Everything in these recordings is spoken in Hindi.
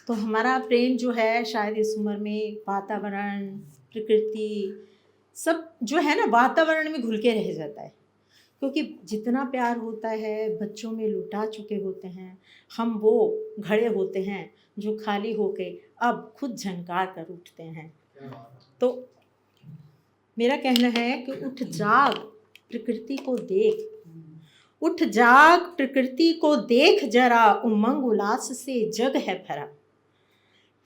तो हमारा प्रेम जो है शायद इस उम्र में वातावरण, प्रकृति सब जो है ना वातावरण में घुल के रह जाता है, क्योंकि जितना प्यार होता है बच्चों में लुटा चुके होते हैं हम, वो घड़े होते हैं जो खाली होके अब खुद झनकार कर उठते हैं। तो मेरा कहना है कि उठ जाग प्रकृति को देख, उठ जाग प्रकृति को देख जरा, उमंग उल्लास से जग है भरा।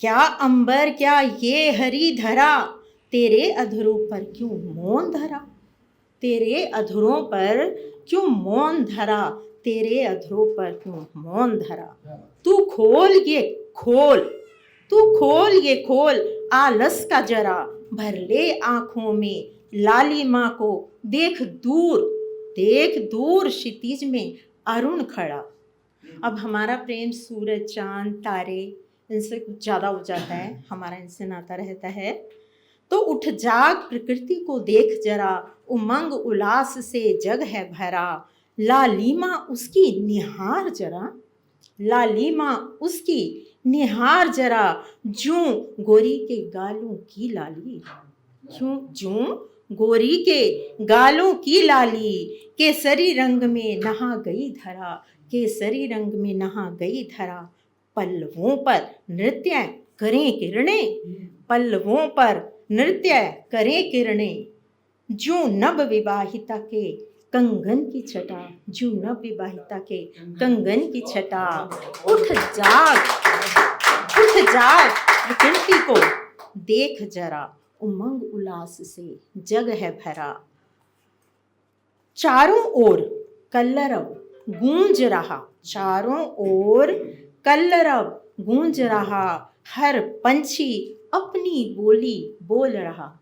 क्या अंबर क्या ये हरी धरा, तेरे अधरों पर क्यों मौन धरा, तेरे अधरों पर क्यों मौन धरा, तेरे अधरों पर क्यों मौन धरा। तू खोल ये खोल, तू खोल ये खोल आलस का जरा, भर ले आंखों में लालिमा को, देख दूर क्षितिज में अरुण खड़ा। अब हमारा प्रेम सूरज चांद तारे इनसे कुछ ज़्यादा हो जाता है, हमारा इनसे नाता रहता है। तो उठ जाग प्रकृति को देख जरा, उमंग उल्लास से जग है भरा। लालिमा उसकी निहार जरा, लालिमा उसकी निहार जरा, जूं गोरी के गालों की लाली, जूं गोरी के गालों की लाली, केसरी रंग में नहा गई धरा, केसरी रंग में नहा गई धरा। पल्लवों पर नृत्य करें किरणें, पल्लवों पर नृत्य करें किरणें, जो नव विवाहिता के कंगन की छटा, जो नव विवाहिता के कंगन की छटा। उठ जाग प्रकृति को देख जरा, उमंग उल्लास से जग है भरा। चारों ओर कलरव गूंज रहा, चारों ओर कलरव गूंज रहा, हर पंछी अपनी बोली बोल रहा।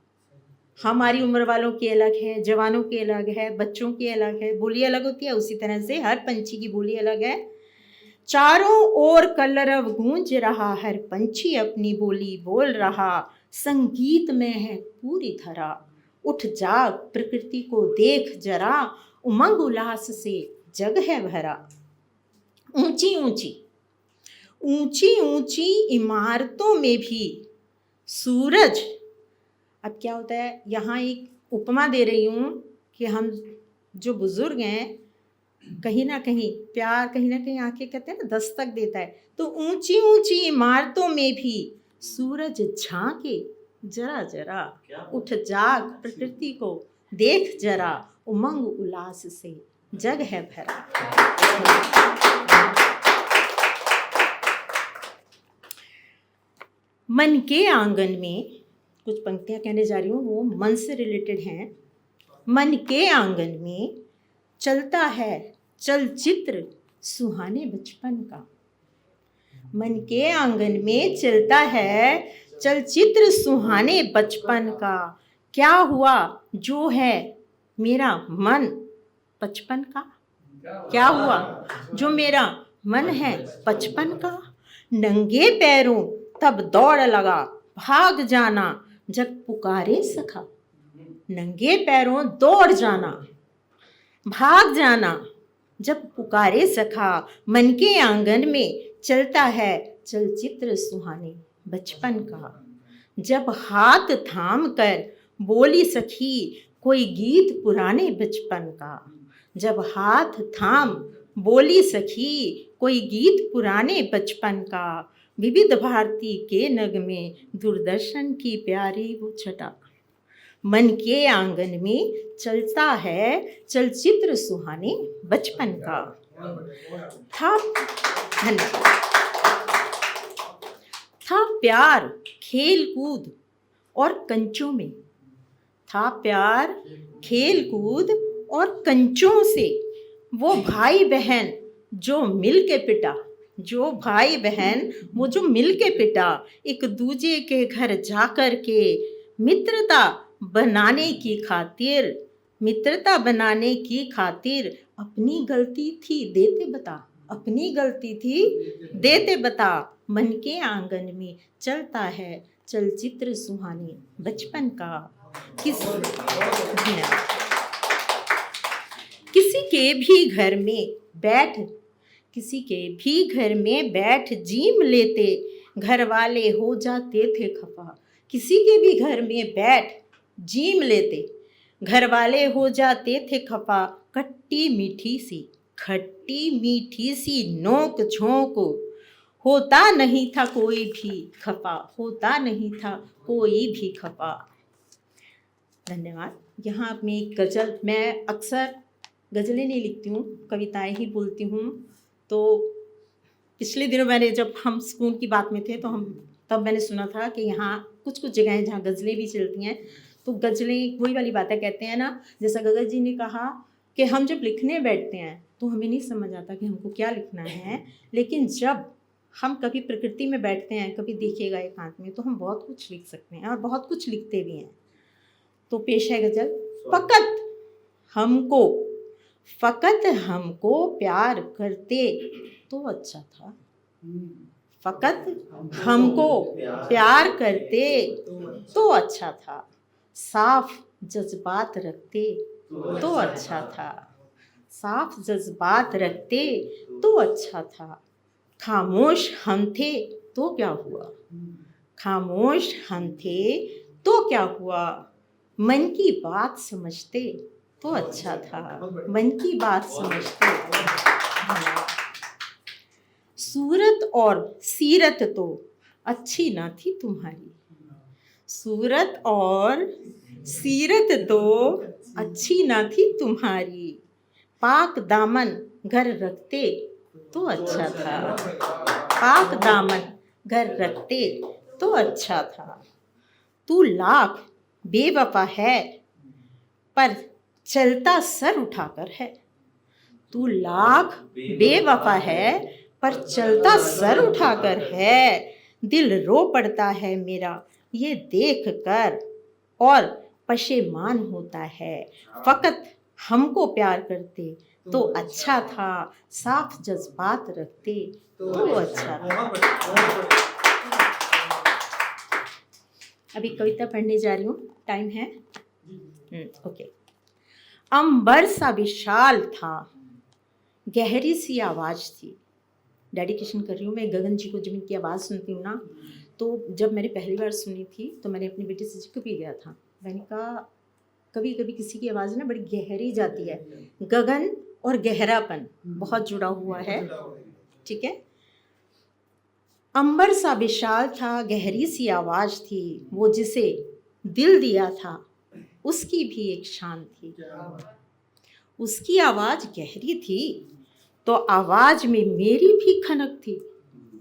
हमारी उम्र वालों की अलग है, जवानों की अलग है, बच्चों की अलग है, बोली अलग होती है, उसी तरह से हर पंछी की बोली अलग है। चारों ओर कलरव गूंज रहा, हर पंछी अपनी बोली बोल रहा, संगीत में है पूरी धरा। उठ जाग प्रकृति को देख जरा, उमंग उल्लास से जग है भरा। ऊंची ऊंची इमारतों में भी सूरज, अब क्या होता है यहाँ एक उपमा दे रही हूँ कि हम जो बुजुर्ग हैं कहीं ना कहीं प्यार, कहीं ना कहीं आके कहते हैं ना दस्तक देता है। तो ऊंची इमारतों में भी सूरज झांके जरा जरा, उठ जाग प्रकृति को देख जरा, उमंग उल्लास से जग है भरा। मन के आंगन में कुछ पंक्तियां कहने जा रही हूँ, वो मन से रिलेटेड हैं। मन के आंगन में चलता है चलचित्र सुहाने बचपन का, मन के आंगन में चलता है चलचित्र सुहाने बचपन का। क्या हुआ जो है मेरा मन बचपन का, क्या हुआ जो मेरा मन है बचपन का। नंगे पैरों तब दौड़ लगा भाग जाना, जब पुकारे सखा। नंगे पैरों दौड़ जाना भाग जाना, जब पुकारे सखा। मन के आंगन में चलता है चलचित्र सुहाने बचपन का। जब हाथ थाम कर बोली सखी कोई गीत पुराने बचपन का, जब हाथ थाम बोली सखी कोई गीत पुराने बचपन का। विविध भारती के नगमे दूरदर्शन की प्यारी वो छटा। मन के आंगन में चलता है चलचित्र सुहाने बचपन का। था प्यार खेल कूद और कंचों में, था प्यार खेल कूद और कंचों से। वो भाई बहन जो मिल के पिटा, जो भाई बहन वो जो मिल के पिटा। एक दूजे के घर जाकर के मित्रता बनाने की खातिर, मित्रता बनाने की खातिर अपनी गलती थी देते बता, अपनी गलती थी देते बता। मन के आंगन में चलता है चलचित्र सुहाने बचपन का। किसी के भी घर में बैठ, किसी के भी घर में बैठ जीम लेते, घर वाले हो जाते थे खफा। किसी के भी घर में बैठ जीम लेते, घर वाले हो जाते थे खफा। खट्टी मीठी सी नोक झोंक, होता नहीं था कोई भी खफा, होता नहीं था कोई भी खफा। धन्यवाद। यहाँ में एक गज़ल, मैं अक्सर गज़लें नहीं लिखती हूँ, कविताएं ही बोलती हूँ। तो पिछले दिनों मैंने, जब हम स्कूल की बात में थे तो तब मैंने सुना था कि यहाँ कुछ जगहें जहाँ गज़लें भी चलती हैं। तो गज़लें वही वाली बातें कहते हैं ना, जैसा गगन जी ने कहा कि हम जब लिखने बैठते हैं तो हमें नहीं समझ आता कि हमको क्या लिखना है, लेकिन जब हम कभी प्रकृति में बैठते हैं, कभी देखिएगा एकांत में, तो हम बहुत कुछ लिख सकते हैं और बहुत कुछ लिखते भी हैं। तो पेश है गज़ल। फ़कत हमको प्यार करते तो अच्छा था। फ़कत हमको प्यार करते तो अच्छा था। साफ जज्बात रखते तो अच्छा था। साफ जज्बात रखते तो अच्छा था। खामोश हम थे तो क्या हुआ, खामोश हम थे तो क्या हुआ। मन की बात समझते तो अच्छा था, मन की बात समझते। सूरत और सीरत तो अच्छी ना थी तुम्हारी, सूरत और सीरत तो अच्छी ना थी तुम्हारी। पाक दामन घर रखते तो अच्छा था, पाक दामन घर रखते तो अच्छा था। तू लाख बेवफा है पर चलता सर उठाकर है, तू लाख बेवफा है पर चलता सर उठाकर है। दिल रो पड़ता है मेरा ये देख कर और पशेमान होता है। फ़कत हमको प्यार करते तो अच्छा था, साफ जज्बात रखते तो अच्छा था। अभी कविता पढ़ने जा रही हूँ, टाइम है? ओके। अंबर सा विशाल था, गहरी सी आवाज़ थी। डेडिकेशन कर रही हूँ मैं गगन जी को। जब इनकी आवाज़ सुनती हूँ ना, तो जब मैंने पहली बार सुनी थी तो मैंने अपनी बेटी से जिक्र भी किया था। मैंने कहा कभी कभी किसी की आवाज़ ना बड़ी गहरी जाती है, गगन और गहरापन बहुत जुड़ा हुआ है, ठीक है। अंबर सा विशाल था, गहरी सी आवाज़ थी, वो जिसे दिल दिया था उसकी भी एक शान थी। उसकी आवाज़ गहरी थी तो आवाज़ में मेरी भी खनक थी,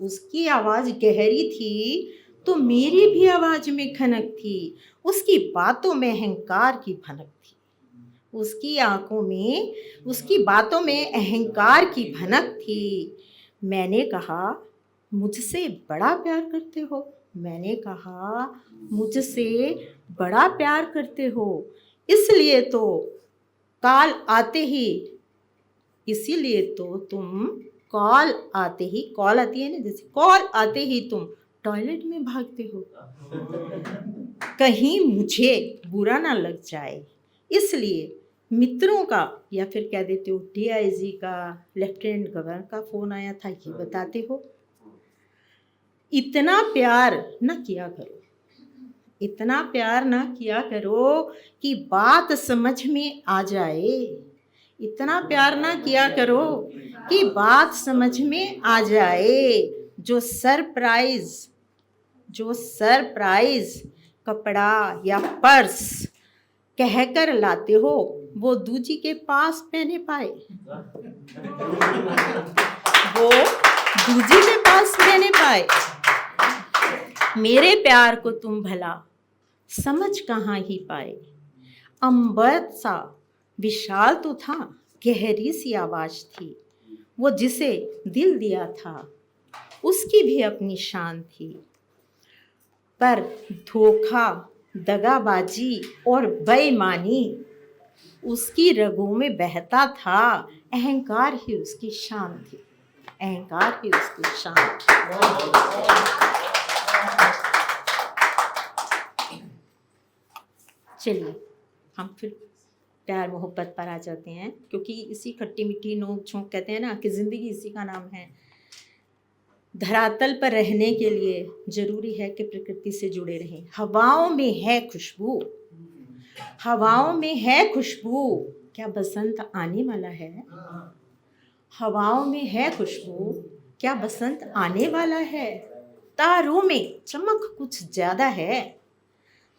उसकी आवाज़ गहरी थी तो मेरी भी आवाज़ में खनक थी। उसकी बातों में अहंकार की भनक थी, उसकी आंखों में, उसकी बातों में अहंकार की भनक थी। मैंने कहा मुझसे बड़ा प्यार करते हो, मैंने कहा मुझसे बड़ा प्यार करते हो, इसलिए तो काल आते ही, इसीलिए तो तुम कॉल आते ही, कॉल आती है ना जैसे, कॉल आते ही तुम टॉयलेट में भागते हो, कहीं मुझे बुरा ना लग जाए, इसलिए मित्रों का या फिर कह देते हो DIG का, लेफ्टिनेंट गवर्नर का फ़ोन आया था ये बताते हो। इतना प्यार ना किया करो, इतना प्यार ना किया करो कि बात समझ में आ जाए, इतना प्यार ना किया करो कि बात समझ में आ जाए। जो सरप्राइज कपड़ा या पर्स कहकर लाते हो वो दूजी के पास पहने पाए, वो दूजी के पास पहने पाए। मेरे प्यार को तुम भला समझ कहाँ ही पाए। अंबर सा विशाल तो था, गहरी सी आवाज़ थी, वो जिसे दिल दिया था उसकी भी अपनी शान थी। पर धोखा, दगाबाजी और बेईमानी उसकी रगों में बहता था, अहंकार ही उसकी शान थी, अहंकार ही उसकी शान थी। चलिए हम फिर प्यार मोहब्बत पर आ जाते हैं, क्योंकि इसी खट्टी मीठी नोक झोंक कहते हैं ना कि ज़िंदगी इसी का नाम है। धरातल पर रहने के लिए जरूरी है कि प्रकृति से जुड़े रहें। हवाओं में है खुशबू, हवाओं में है खुशबू, क्या बसंत आने वाला है? हवाओं में है खुशबू, क्या बसंत आने वाला है? तारों में चमक कुछ ज्यादा है,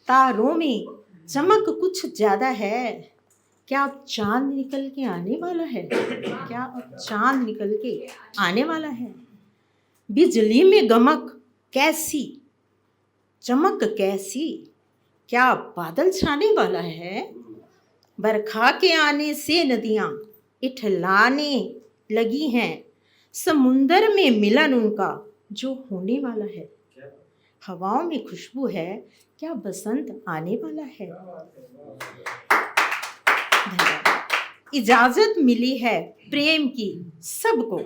तारों में चमक कुछ ज्यादा है, क्या अब चांद निकल के आने वाला है? क्या अब चांद निकल के आने वाला है? बिजली में गमक कैसी, चमक कैसी, क्या बादल छाने वाला है? बरखा के आने से नदियां इठलाने लगी हैं, समुंदर में मिलन उनका जो होने वाला है। हवाओं में खुशबू है, क्या बसंत आने वाला है? धन्यवाद। इजाजत मिली है प्रेम की सबको,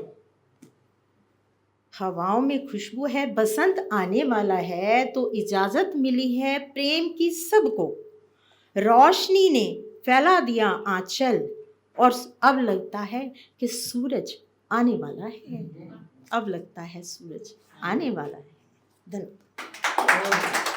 हवाओं में खुशबू है, बसंत आने वाला है, तो इजाजत मिली है प्रेम की सबको। रोशनी ने फैला दिया आंचल और अब लगता है कि सूरज आने वाला है, अब लगता है सूरज आने वाला है। धन्यवाद।